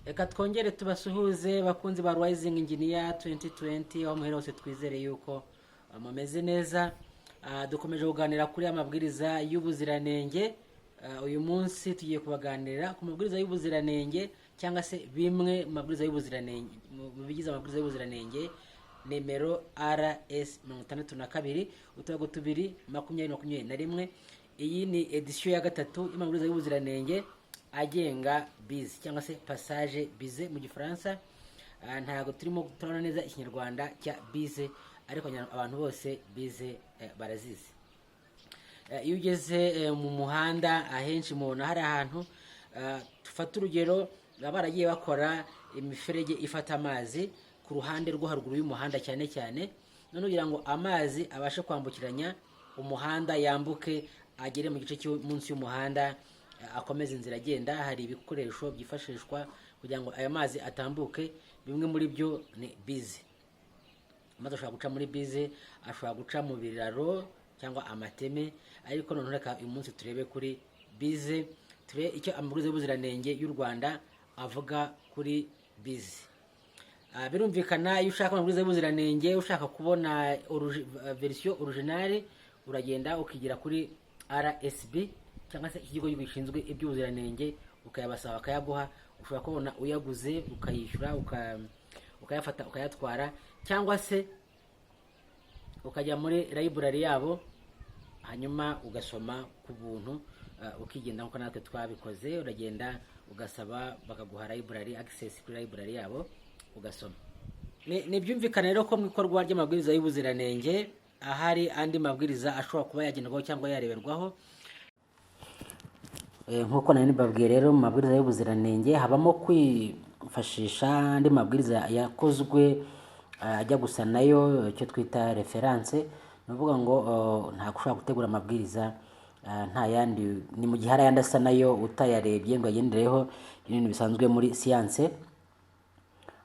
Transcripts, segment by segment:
Reka twongere tubasuhuze bakunzi ba Rising Engineer 2020 aho muhere hose twizere yuko mumeze neza. Dukomeje kuganira kuri amabwiriza y'ubuziranenge. Uyu munsi tugiye kubaganira ku mabwiriza y'ubuziranenge cyangwa se bimwe mu mabwiriza y'ubuziranenge mu bigize amabwiriza y'ubuziranenge nimero RS 62 utubago 2021. Iyi ni edition ya gatatu y'amabwiriza y'ubuziranenge agenga bize cyangwa se passage bize mu gifaransa. Ntago turimo turabona neza ikinyarwanda cya bize, ariko abantu bose bize barazizi. Iyo ugeze mu muhanda ahenshi mubona hari ahantu tufata urugero baragiye bakora imiferege ifata amazi ku ruhande rwo haruguru y'umuhanda cyane cyane, none kugira ngo amazi abashe kwambukiranya umuhanda yambuke agere mu gice cyo munsi y'umuhanda akomeza inzira agenda, hari ibikoresho byifashishwa kugira ngo aya mazi atambuke. Bimwe muri byo ni bize. Amazi ashobora guca muri bize, ashobora guca mu biraro cyangwa amateme, ariko none reka uyu munsi turebe kuri bize, turebe icyo amabwiriza y'ubuziranenge y'u Rwanda avuga kuri bize. Birumvikana iyo ushaka amabwiriza y'ubuziranenge, ushaka kubona version originale, uragenda ukigira kuri RSB cyangwa se ikigo gishinzwe iby'ubuziranenge, ukayabasaba bakayaguha. Ushobora kubona uyaguze ukayishyura ukayafata ukayatwara, cyangwa se ukajya muri library yabo hanyuma ugasoma ku buntu ukigenda nkuko natwe twabikoze. Uragenda ugasaba bakaguha library access kuri library yabo ugasoma. Ni byumvikana rero ko mu ikorwa ry'amabwiriza y'ubuziranenge ahari andi mabwiriza ashobora kuba yagenderwaho cyangwa yareberwaho. Nkuko nari babwiye rero mu mabwiriza y'ubuziranenge habamo kwifashisha andi mabwiriza yakozwe ajya gusa nayo, icyo twita reference. Ni ukuvuga ngo nta gushobora gutegura amabwiriza nta yandi, ni mu gihe hari ayandi asa nayo utayarebye ngo agendereho. Ibintu bisanzwe muri siyanse.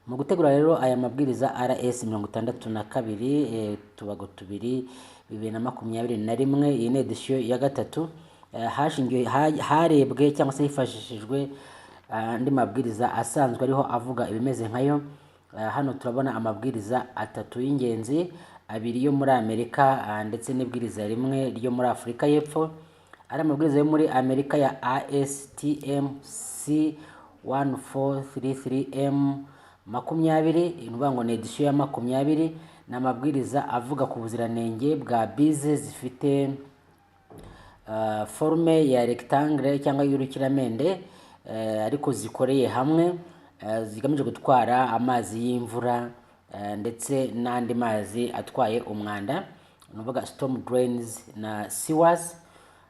Mu gutegura rero aya mabwiriza RS 62 tubago 2021, iyi ni edition ya gatatu. Hashingiwe harebwe cyangwa se hifashishijwe andi mabwiriza asanzwe ariho avuga ibimeze nkayo. Hano turabona amabwiriza atatu y'ingenzi, abiri yo muri Amerika ndetse n'ibwiriza rimwe ryo muri Afurika y'Epfo. Ari amabwiriza yo muri Amerika ya ASTM C1433M 20, inuvuga ngo ni edition ya 20. Ni amabwiriza avuga ku buziranenge bwa bize zifite forme ya rectangle cyangwa y'urukiramende, ariko zikoreye hamwe, zigamije gutwara amazi y'imvura ndetse n'andi mazi atwaye umwanda, nuvuga storm drains na sewers.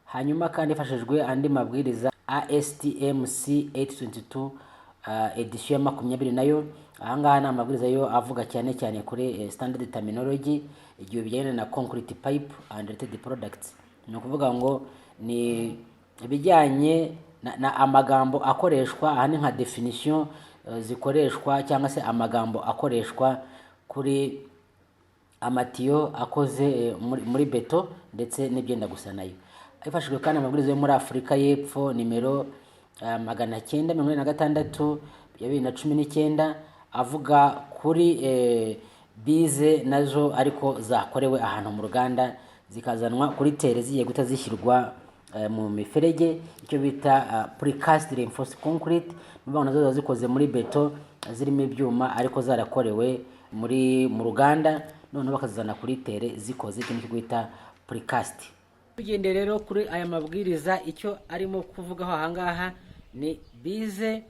Hanyuma kandi ifashijwe andi mabwiriza ASTM C822 edition ya 20 nayo. Ahangaha ni amabwiriza yo avuga cyane cyane kuri standard terminology igihe bijyanye na concrete pipe and related products. Ni ukuvuga ngo ni ibijyanye na amagambo akoreshwa ahani nka definition zikoreshwa, cyangwa se amagambo akoreshwa kuri amatiyo akoze muri beto ndetse n'ibyenda gusa nayo. Ifashijwe kandi amabwiriza yo muri Afurika y'Epfo nimero 946 ya 2019 avuga kuri bize nazo ariko zakorewe ahantu mu ruganda, zikazanwa kuri tere zigiye guta zishyirwa mu miferege, icyo bita precast reinforced concrete. Nuvuga nazo zikoze muri beto zirimo ibyuma ariko zarakorewe mu ruganda, none bakazana kuri tere zikoze icyo bita precast. Tugende rero kuri aya mabwiriza, icyo arimo kuvugaho ahangaha ni bize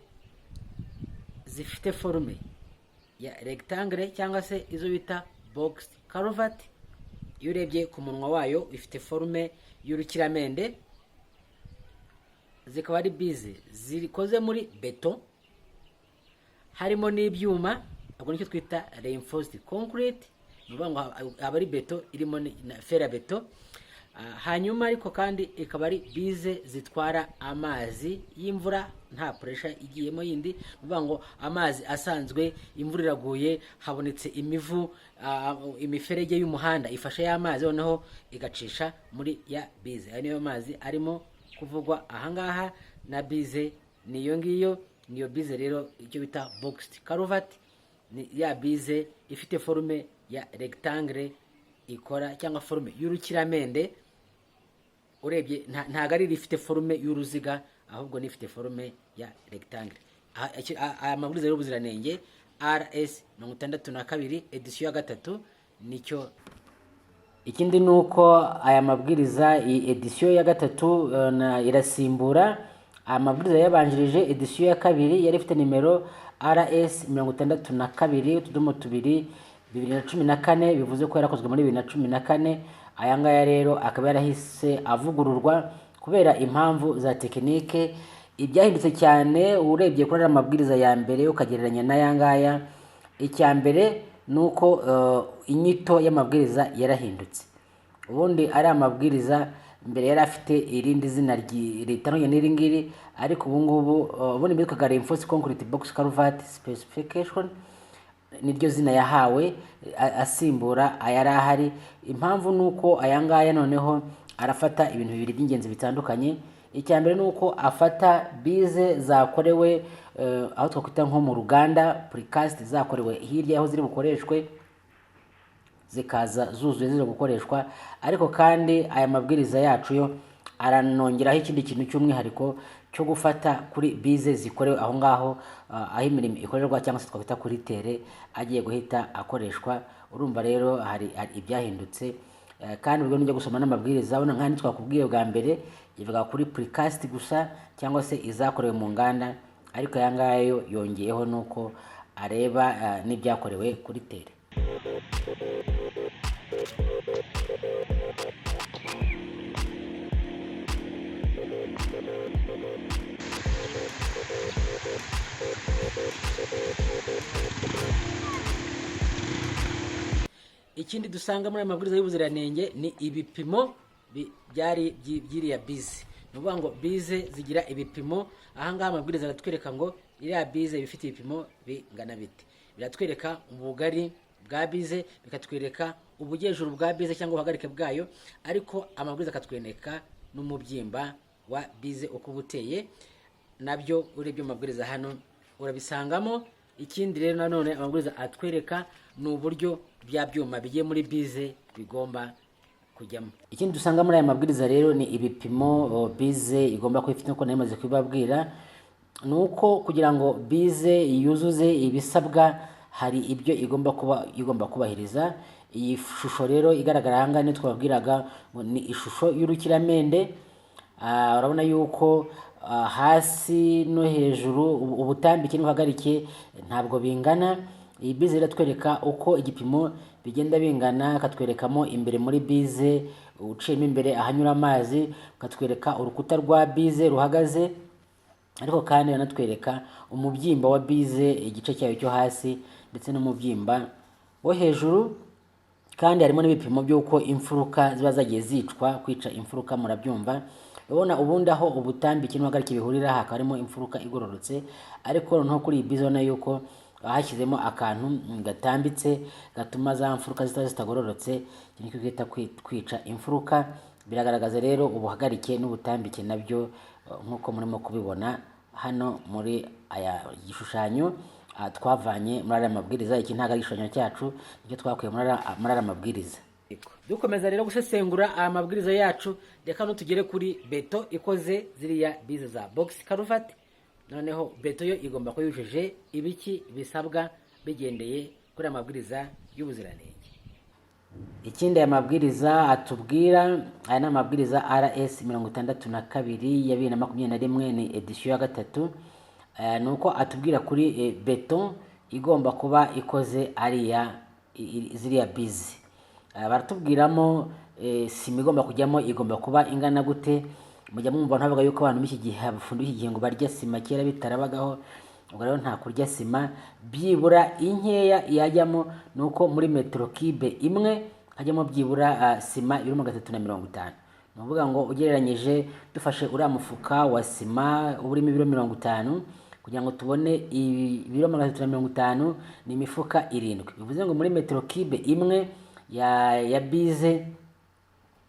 zifite forme ya rectangle cyangwa se izo bita box culvert. Iyo urebye ku munwa wayo ifite forme y'urukiramende, zikaba ari bize zikoze muri beto harimo n'ibyuma, ubwo nicyo twita reinforced concrete. Nuvuga ngo aba ari beto irimo na fera beto. Hanyuma ariko kandi ikaba ari bize zitwara amazi y'imvura nta pressure igiyemo yindi. Nuvuga ngo amazi asanzwe, imvura iraguye, habonetse imivu, imiferege y'umuhanda ifasha y'amazi noneho igacisha muri ya bize. Ayo niyo mazi arimo kuvugwa ahangaha, na bize niyo ngiyo niyo bize rero icyo bita boxed culvert, ni ya bize ifite forume ya rectangle ikora cyangwa forume y'urukiramende. Urebye ntago ari rifite forume y'uruziga, ahubwo nifite forume ya rectangle. Aya mabwiriza y'ubuziranenge RS 62 edition ya 3 nicyo. Ikindi nuko aya mabwiriza edition ya 3 irasimbura amabwiriza yabanjirije edition ya 2 yari ifite nimero RS 62 utudomo 2 2014, bivuze ko yarakozwe muri 2014. Aya ngaya rero akaba yarahise avugururwa kubera impamvu za tekinike. Ibyahindutse cyane urebye kuri amabwiriza ya mbere ukagereranya n'aya ngaya, icya mbere nuko inyito y'amabwiriza yarahindutse. Ubundi ari amabwiriza mbere yari afite irindi zina ritandukanye n'iri ngiri, ariko ubu ngubu ubundi bitwaga reinforced concrete box culvert specification, niryo zina yahawe asimbura ayari ahari. Impamvu nuko aya ngaya noneho arafata ibintu bibiri by'ingenzi bitandukanye. Icya mbere nuko afata bize zakorewe aho twakwita nko mu ruganda, precast, zakorewe hirya aho ziri bukoreshwe zikaza zuzuye ziri gukoreshwa. Ariko kandi aya mabwiriza yacu yo aranongeraho ikindi kintu cy'umwihariko cyo gufata kuri bize zikorewe aho ngaho aho imirimo ikorerwa, cyangwa se twakwita kuri tere, agiye guhita akoreshwa. Urumva rero hari ibyahindutse. Kandi ubwo nujya gusoma n'amabwiriza ubona nk'andi twakubwiye bwa mbere ivuga kuri precast gusa cyangwa se izakorewe mu nganda, ariko aya ngaya yo yongeyeho nuko areba n'ibyakorewe kuri tere. Ikindi dusanga muri amabwiriza y'ubuziranenge ni ibipimo byari byiriya bize. Ni ukuvuga ngo bize zigira ibipimo. Ahangaha amabwiriza aratwereka ngo iriya bize bifite ibipimo bingana biti. Biratwereka ubugari bwa bize, bikatwereka ubujyejuru bwa bize cyangwa ubuhagarike bwayo, ariko amabwiriza akatwereka n'umubyimba wa bize uko buteye. Nabyo urebye amabwiriza hano urabisangamo. Ikindi rero nanone amabwiriza atwereka ni uburyo bya byuma bigiye muri bize bigomba kujyamo. Ikindi dusanga muri aya mabwiriza rero ni ibipimo bize igomba kuba ifite, uko namaze kubibabwira. Nuko kugira ngo bize yuzuze ibisabwa hari ibyo igomba kubahiriza. Iyi shusho rero igaragara aha ngaha ni twababwiraga ni ishusho y'urukiramende. Urabona yuko hasi no hejuru ubutambike n'ubuhagarike ntabwo bingana. Iyi bize iratwereka uko igipimo bigenda bingana, katwerekamo imbere muri bize uciyemo imbere ahanyura amazi, katwereka urukuta rwa bize ruhagaze, ariko kandi banatwereka umubyimba wa bize igice cyayo cyo hasi ndetse n'umubyimba wo hejuru. Kandi harimo n'ibipimo by'uko imfuruka ziba zagiye zicwa. Kwica imfuruka murabyumva. Urabona ubundi aho ubutambike n'ubuhagarike bihurira hakaba harimo imfuruka igororotse, ariko noneho kuri iyi bize ubona yuko hashyizemo akantu gatambitse gatuma za mfuruka zitagororotse, nicyo twita kwica imfuruka. Biragaragaza rero ubuhagarike n'ubutambike nabyo nk'uko murimo kubibona hano muri aya gishushanyo twavanye muri aya mabwiriza. Iki ntabwo ari igishushanyo cyacu, nicyo twakuye muri aya mabwiriza. Dukomeza rero gusesengura aya mabwiriza yacu, reka no tugere kuri beto ikoze ziriya bize za box culvert. Noneho beto yo igomba kuba yujuje ibiki bisabwa bigendeye kuri amabwiriza y'ubuziranenge. Ikindi aya mabwiriza atubwira, aya ni amabwiriza RS 62 ya 2021, ni edition ya 3. Nuko atubwira kuri beto igomba kuba ikoze ariya ziriya bize. Baratubwiramo sima igomba kujyamo igomba kuba ingana gute. Mujya mwumva ntavuga yuko abantu b'iki gihe abafundi b'iki gihe ngo barya sima, kera bitarabagaho. Ubwo rero nta kurya sima, byibura inkeya yajyamo nuko muri metero kibe imwe hajyamo byibura sima 350. Ni ukuvuga ngo ugereranyije dufashe uriya mufuka wa sima urimo ibiro 50, kugira ngo tubone ibiro 350 ni imifuka 7. Bivuze ngo muri metero kibe imwe ya bize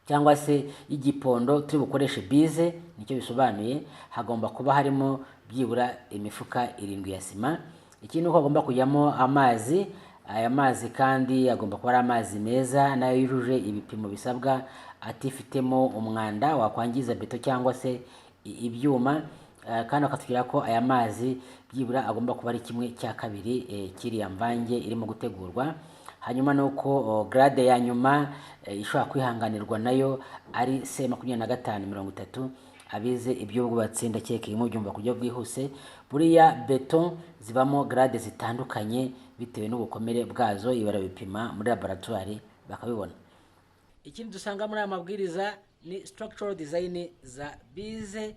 cyangwa se igipondo turi bukoreshe bize, nicyo bisobanuye hagomba kuba harimo byibura imifuka 7 ya sima. Ikindi uko agomba kujyamo amazi. Aya mazi kandi agomba kuba ari amazi meza nayo yujuje ibipimo bisabwa, atifitemo umwanda wakwangiza beto cyangwa se ibyuma. Kandi akatubwira ko aya mazi byibura agomba kuba ari 1/2 kiriya mvange irimo gutegurwa. Hanyuma nuko grade ya nyuma ishobora kwihanganirwa nayo ari C25-30. Abize iby'ubwubatsi ndakeka irimo byumva kujya bwihuse. Buriya beto zibamo grade zitandukanye bitewe n'ubukomere bwazo, ibara bipima muri laboratoire bakabibona. Ikindi dusanga muri aya mabwiriza ni structural design za bize.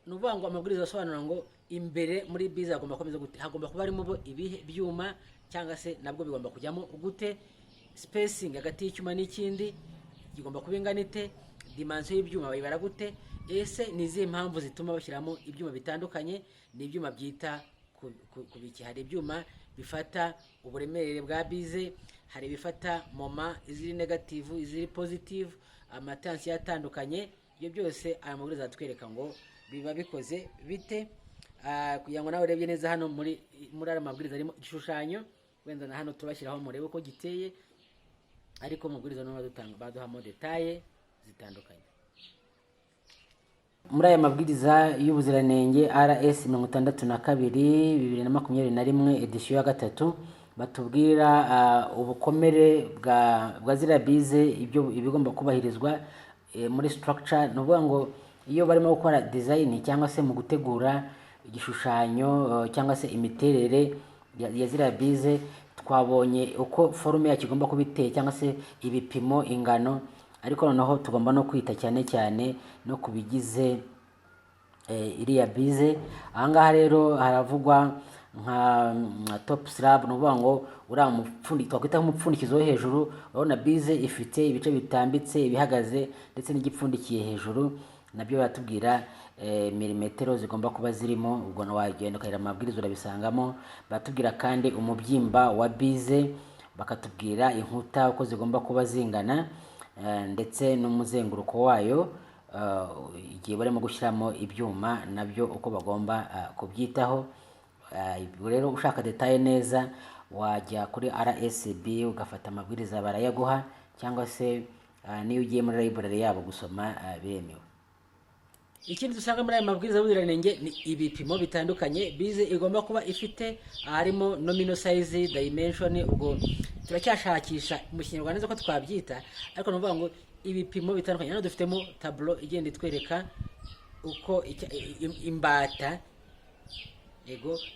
Nuvuga ngo amabwiriza asobanura ngo imbere muri bize hagomba komeza gute, hagomba kuba harimo ibihe byuma cyangwa se nabwo bigomba kujyamo gute, spacing hagati y'icyuma n'ikindi gigomba kuba ingana ite, dimension y'ibyuma bayibara gute. Ese ni izihe mpamvu zituma bashyiramo ibyuma bitandukanye? Ni ibyuma byita kubiki. Hari ibyuma bifata uburemere bwa bize, hari bifata moma iziri negative iziri positive, amatansi yatandukanye. Ibyo byose aya mabwiriza atwereka ngo biba bikoze bite. Kugira ngo nawe urebye neza hano muri aya mabwiriza harimo igishushanyo, wenda na hano tubashyiraho murebe uko giteye, ariko mabwiriza no baduhamo detaye zitandukanye. Muri aya mabwiriza y'ubuziranenge RS 62/2021 edition ya 3 batubwira ubukomere bwa zira bize ibyo ibigomba kubahirizwa muri structure. Nuvuga ngo iyo barimo gukora design cyangwa se mu gutegura igishushanyo cyangwa se imiterere ya zira bize, twabonye uko forume yakigomba kubiteye cyangwa se ibipimo, ingano, ariko noneho tugomba no kwita cyane no kubigize iriya bize. Ahangaha rero haravugwa nka top slab, nuvuga ngo twakwita nk'umupfundikizo wo hejuru. Urabona bize ifite ibice bitambitse, ibihagaze ndetse n'igipfundikiye hejuru. Nabyo batubwira milimetero zigomba kuba zirimo, ubwo wagenda ukareba amabwiriza urabisangamo. Batubwira kandi umubyimba wa bize, bakatubwira inkuta uko zigomba kuba zingana, ndetse n'umuzenguruko wayo igihe barimo gushyiramo ibyuma nabyo uko bagomba kubyitaho. Rero ushaka detaye neza wajya kuri RSB ugafata amabwiriza barayaguha, cyangwa se niyo ugiye muri library yabo gusoma biremewe. Ikindi dusanga muri aya mabwiriza y'ubuziranenge ni ibipimo bitandukanye bize igomba kuba ifite. Harimo nominal size, dimension. Ubwo turacyashakisha mu Kinyarwanda ko twabyita, ariko nuvuga ngo ibipimo bitandukanye. Hano dufitemo tableau igenda itwereka uko imbata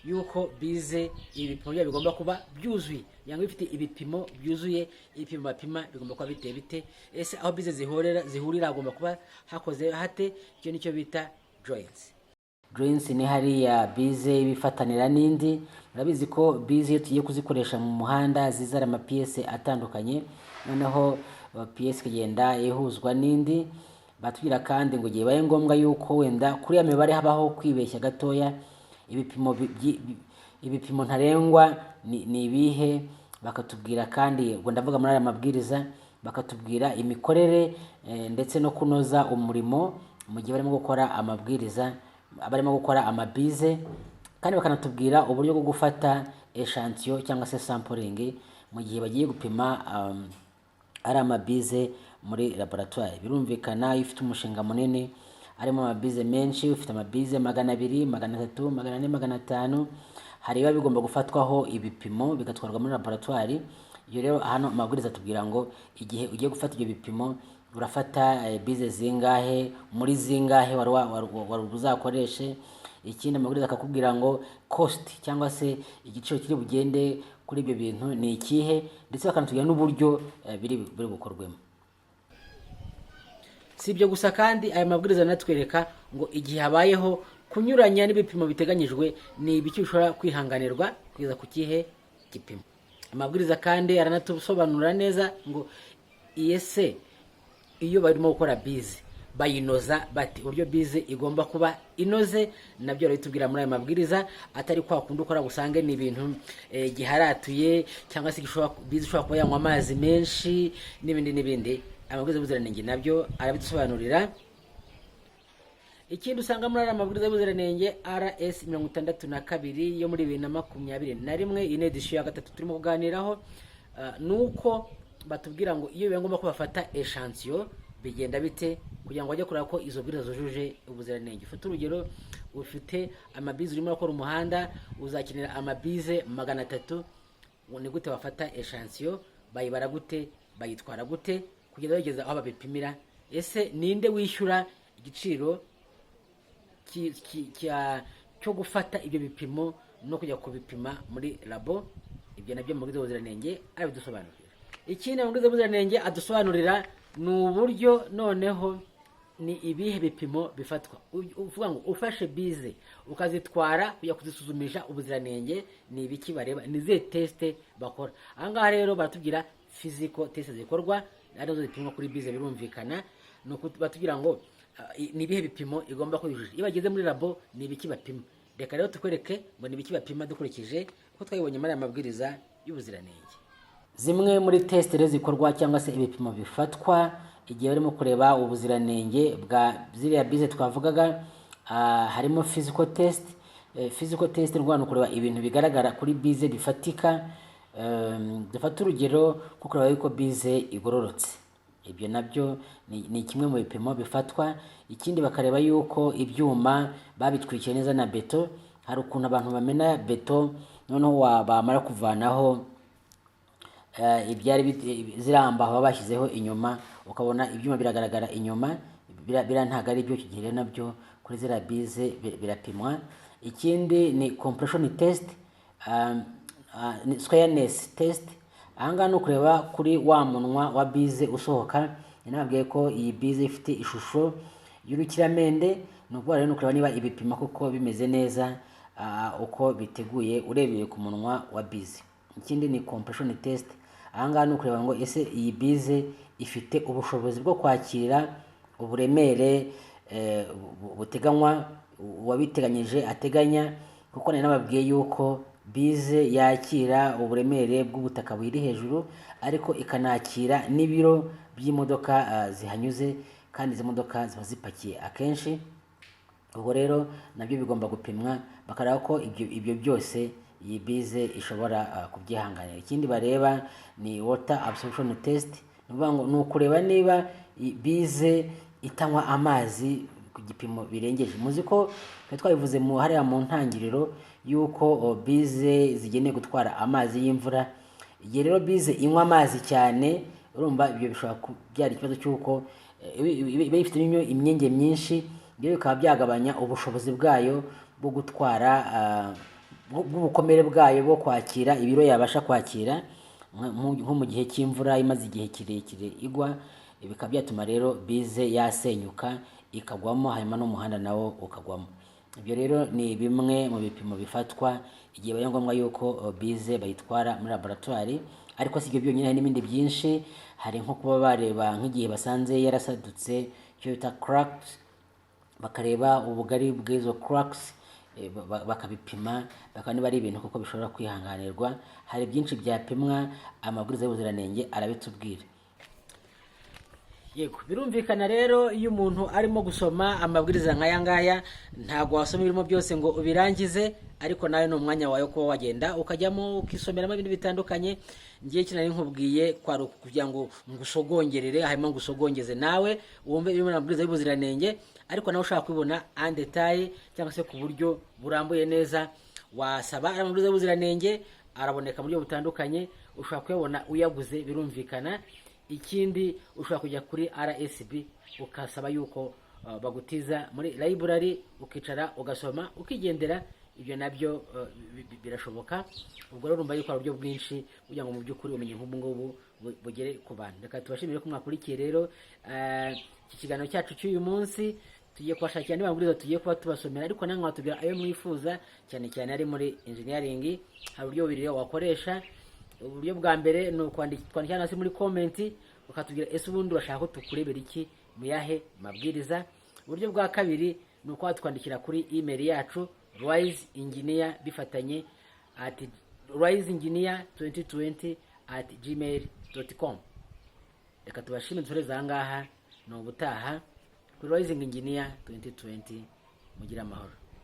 yuko bize ibipimo bya bigomba kuba byuzuye. Yango ifite ibipimo byuzuye, ibipimo bapima bigomba kuba bite. Ese aho bize zihurira agomba kuba hakoze hate? Icyo nicyo bita joints. Joints ni hariya bize ibifatanira n'indi. Murabizi ko bize iyo tugiye kuzikoresha mu muhanda zizara amapiyese atandukanye, noneho piyese kugenda ihuzwa n'indi. Batubwira kandi ngo gihe baye ngombwa yuko wenda kuri ya mibare habaho kwibeshya gatoya, ibipimo ntarengwa ni ibihe. Bakatubwira kandi, ngo ndavuga muri aya mabwiriza, bakatubwira imikorere ndetse no kunoza umurimo mu gihe barimo gukora amabwiriza, barimo gukora amabize. Kandi bakanatubwira uburyo bwo gufata echantillon cyangwa se sampling mu gihe bagiye gupima ari amabize muri laboratoire. Birumvikana iyo ufite umushinga munini harimo amabize menshi, ufite amabize 200, 300, 400, 500, hari biba bigomba gufatwaho ibipimo bigatwarwa muri laboratoire. Iyo rero hano amabwiriza atubwira ngo igihe ugiye gufata ibyo bipimo urafata bize zingahe, muri zingahe wari uzakoreshe. Ikindi amabwiriza akakubwira ngo cost cyangwa se igiciro kiri bugende kuri ibyo bintu ni ikihe, ndetse bakanatubwira n'uburyo biri bukorwemo. Si ibyo gusa kandi aya mabwiriza natwereka ngo igihe habayeho kunyuranya n'ibipimo biteganyijwe ni ibiki bishobora kwihanganirwa kugeza ku kihe gipimo. Amabwiriza kandi aranatusobanurira neza ngo iyese iyo barimo gukora bize bayinoza bati, uburyo bize igomba kuba inoze nabyo bitubwira muri aya mabwiriza. Atari kwa kundi ukora gusange ni ibintu giharatuye cyangwa se bize ishobora kuba yanywa amazi menshi n'ibindi. Amabwiriza y'ubuziranenge nabyo arabidusobanurira. ikindi usanga muri aya mabwiriza y'ubuziranenge RS 62 yo muri 2021 ine edisiyo ya gatatu turimo kuganiraho, nuko batubwira ngo iyo bibaye ngombwa ko bafata echantion bigenda bite kugira ngo bajye kureba ko izo bwiriza zujuje ubuziranenge. Ufite urugero, ufite amabize urimo gukora umuhanda, uzakenera amabize 300, ni gute bafata echantion, bayibara gute, bayitwara gute kugeza bageze aho babipimira. Ese ninde wishyura igiciro cyo gufata ibyo bipimo no kujya kubipima muri labo? Ibyo nabyo mu mabwiriza y'ubuziranenge arabidusobanurira. Ikindi mu mabwiriza y'ubuziranenge adusobanurira ni uburyo noneho ni ibihe bipimo bifatwa. Uvuga ngo ufashe bize ukazitwara kujya kuzisuzumisha ubuziranenge, ni ibiki bareba, ni ze teste bakora. Ahangaha rero baratubwira physical test zikorwa arizo zipimwa kuri bize, birumvikana. Nuko batubwira ngo ni ibihe bipimo igomba kuyujuje. Iyo bageze muri labo ni ibiki bapima. Reka rero tukwereke ngo ni ibiki bapima dukurikije ko twabibonye muri aya mabwiriza y'ubuziranenge. Zimwe muri test rero zikorwa cyangwa se ibipimo bifatwa igihe barimo kureba ubuziranenge bwa ziriya bize twavugaga, harimo physical test. Physical test ni kureba ibintu bigaragara kuri bize bifatika. Dufata urugero nko kureba yuko bize igororotse, ibyo nabyo ni kimwe mu bipimo bifatwa. Ikindi bakareba yuko ibyuma babitwikiye neza na beto. Hari ukuntu abantu bamena beto noneho bamara kuvanaho ibyari ziramba baba bashyizeho inyuma, ukabona ibyuma biragaragara inyuma, bira ntago ari byo. Kigihe nabyo kuri ziriya bize birapimwa. Ikindi ni compression test, squareness test. Ahangaha ni ukureba kuri wa munwa wa bize usohoka. Nababwiye ko iyi bize ifite ishusho y'urukiramende, ni ukuvuga rero ni ukureba niba ibipima kuko bimeze neza uko biteguye urebeye ku munwa wa bize. Ikindi ni compression test. Ahangaha ni ukureba ngo ese iyi bize ifite ubushobozi bwo kwakira uburemere buteganywa, uwabiteganyije ateganya, kuko nari nababwiye yuko bize yakira uburemere bw'ubutaka buri hejuru, ariko ikanakira n'ibiro by'imodoka zihanyuze, kandi izi modoka ziba zipakiye akenshi. Ubwo rero nabyo bigomba gupimwa bakareba ko ibyo byose iyi bize ishobora kubyihanganira. Ikindi bareba ni water absorption test. Ni ukureba niba bize itanywa amazi ku gipimo birengeje. Muzi ko twabivuze hariya mu ntangiriro yuko bize zigenewe gutwara amazi y'imvura. Igihe rero bize inywa amazi cyane, urumva ibyo bishobora kubyara ikibazo cy'uko iba ifite imyenge myinshi, ibyo bikaba byagabanya ubushobozi bwayo bwo gutwara, bw'ubukomere bwayo bwo kwakira ibiro yabasha kwakira nko mu gihe cy'imvura imaze igihe kirekire igwa. Bikaba byatuma rero bize yasenyuka ikagwamo, hanyuma n'umuhanda nawo ukagwamo. Ibyo rero ni bimwe mu bipimo bifatwa igihe bibaye ngombwa yuko bize bayitwara muri laboratoire. Ariko si ibyo byonyine, hari n'ibindi byinshi. Hari nko kuba bareba nk'igihe basanze yarasadutse, icyo bita cracks, bakareba ubugari bw'izo cracks, bakabipima, bakaba niba ari ibintu kuko bishobora kwihanganirwa. Hari byinshi byapimwa, amabwiriza y'ubuziranenge arabitubwira. Yego, birumvikana rero iyo umuntu arimo gusoma amabwiriza nk'aya ngaya, ntabwo wasoma ibirimo byose ngo ubirangize, ariko nawe ni umwanya wawe kuba wagenda ukajyamo ukisomeramo ibintu bitandukanye. Ngiye kinari nkubwiye kwari kugira ngo ngusogongerere, hanyuma ngusogongeze nawe wumve ibirimo amabwiriza y'ubuziranenge. Ariko nawe ushaka kubibona en detail cyangwa se ku buryo burambuye neza, wasaba amabwiriza y'ubuziranenge. Araboneka mu buryo butandukanye, ushaka kuyabona uyaguze, birumvikana. Ikindi ushobora kujya kuri RSB ukasaba yuko bagutiza muri library, ukicara ugasoma ukigendera. Ibyo nabyo birashoboka. Ubwo rero urumva yuko ari uburyo bwinshi kugira ngo mu by'ukuri umenye nk'ubu ngubu bugere ku bantu. Reka tubashimire ko mwakurikiye rero iki kiganiro cyacu cy'uyu munsi. Tugiye kubashakira andi mabwiriza tugiye kuba tubasomera, ariko namwe mwatubwira ayo mwifuza, cyane cyane ari muri engineering. Hari uburyo bubiri wakkoresha. Uburyo bwa mbere ni ukwandikira hasi muri comment ukatubwira ese ubundi urashaka ko tukurebera iki mu yahe mabwiriza. Uburyo bwa kabiri ni uko watwandikira kuri email yacu riseengineer bifatanye @riseengineer2020@gmail.com. Reka tubashimire dusoreze aha ngaha, ni ubutaha. kuri Rising Engineer 2020. Mugira amahoro.